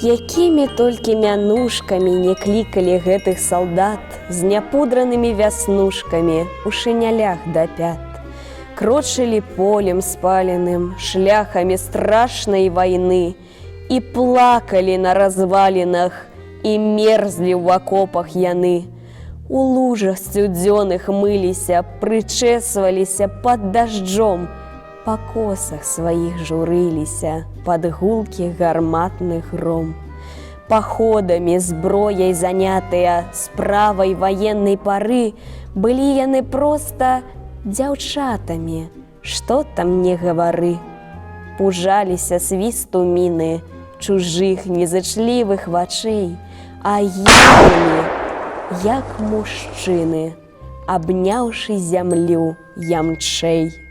Якімі толькі мянушкамі не клікалі гэтых салдат з няпудранымі вяснушкамі у шынялях да пят. Крочылі полем спаленым, шляхамі страшнай вайны і плакалі на развалінах, і мерзлі ў акопах яны. У лужах сцюдзёных мыліся, прычэсваліся пад дажджом, па косах сваіх журыліся пад гулкі гарматных гром. Паходамі, зброяй занятыя, справай ваеннай пары, былі яны проста дзяўчатамі, што там не гавары. Пужаліся свісту міны, чужых незачлівых вачэй, а ехалі, як мужчыны, абняўшы зямлю ямчэй.